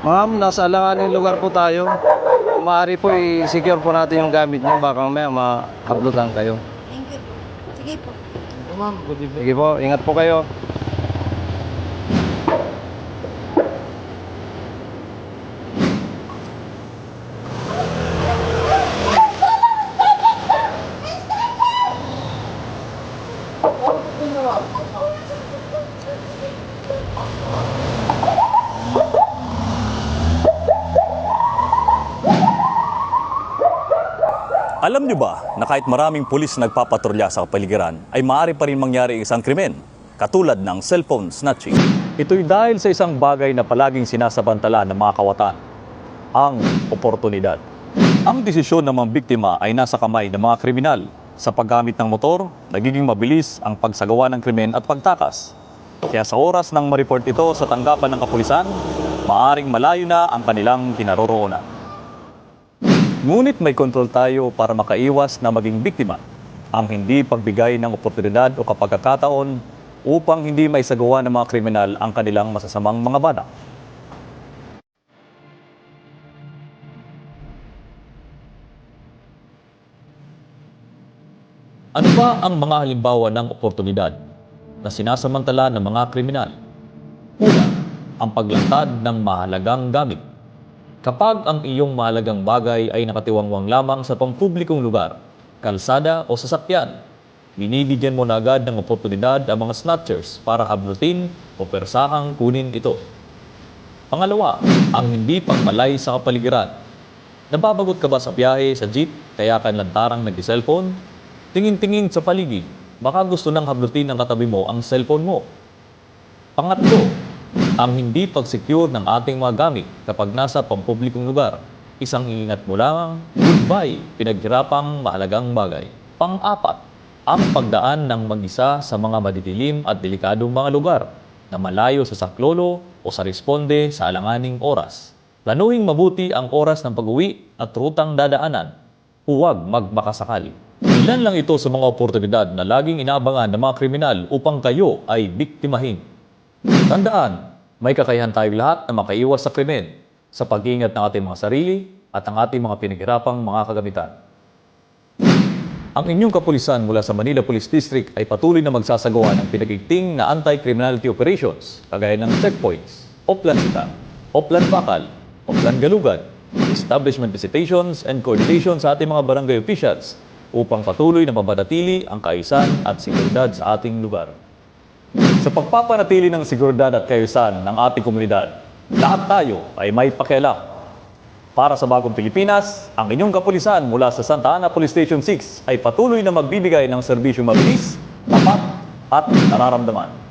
Ma'am, nasa alanganing lugar po tayo. Maaari po i-secure po natin yung gamit niyo. Baka may ma-uploadan kayo. Thank you po. Sige po. Ma'am, good evening. Sige po, ingat po kayo. Alam niyo ba na kahit maraming pulis nagpapatrolya sa kapaligiran ay maaari pa rin mangyari isang krimen, katulad ng cellphone snatching? Ito'y dahil sa isang bagay na palaging sinasabantala ng mga kawatan, ang oportunidad. Ang desisyon ng mga biktima ay nasa kamay ng mga kriminal. Sa paggamit ng motor, nagiging mabilis ang pagsagawa ng krimen at pagtakas. Kaya sa oras ng ma-report ito sa tanggapan ng kapulisan, maaring malayo na ang kanilang kinaroroonan. Ngunit may kontrol tayo para makaiwas na maging biktima. Ang hindi pagbigay ng oportunidad o kapagkakataon upang hindi maisagawa ng mga kriminal ang kanilang masasamang mga balak. Ano ba ang mga halimbawa ng oportunidad na sinasamantala ng mga kriminal? Una, ang paglantad ng mahalagang gamit. Kapag ang iyong mahalagang bagay ay nakatiwangwang lamang sa pampublikong lugar, kalsada o sasakyan, binibigyan mo na agad ng oportunidad ang mga snatchers para hablutin o persahang kunin ito. Pangalawa, ang hindi pagmalay sa kapaligiran. Nababagot ka ba sa biyahe sa jeep kaya ka lantarang nag-cellphone? Tingin-tingin sa paligid, baka gusto nang hablutin ng katabi mo ang cellphone mo. Pangatlo, ang hindi pag-secure ng ating mga gamit kapag nasa pampublikong lugar. Isang ingat mo lang, goodbye, pinaghirapang mahalagang bagay. Pang-apat, ang pagdaan ng mag-isa sa mga madidilim at delikadong mga lugar na malayo sa saklolo o sa responde sa alanganing oras. Planuhing mabuti ang oras ng pag-uwi at rutang dadaanan. Huwag magmakasakali. Ilan lang ito sa mga oportunidad na laging inaabangan ng mga kriminal upang kayo ay biktimahin. Tandaan, may kakayahan tayong lahat na makaiwas sa krimen sa pag-iingat ng ating mga sarili at ang ating mga pinaghirapang mga kagamitan. Ang inyong kapulisan mula sa Manila Police District ay patuloy na magsasagawa ng pinagigting na anti-criminality operations kagaya ng checkpoints, Oplan Sita, Oplan Bakal, Oplan Galugan, establishment visitations and coordination sa ating mga barangay officials upang patuloy na mapanatili ang kaayusan at seguridad sa ating lugar. Sa pagpapanatili ng seguridad at kaayusan ng ating komunidad, lahat tayo ay may pakialam. Para sa Bagong Pilipinas, ang inyong kapulisan mula sa Santa Ana Police Station 6 ay patuloy na magbibigay ng serbisyong mabilis, tapat at nararamdaman.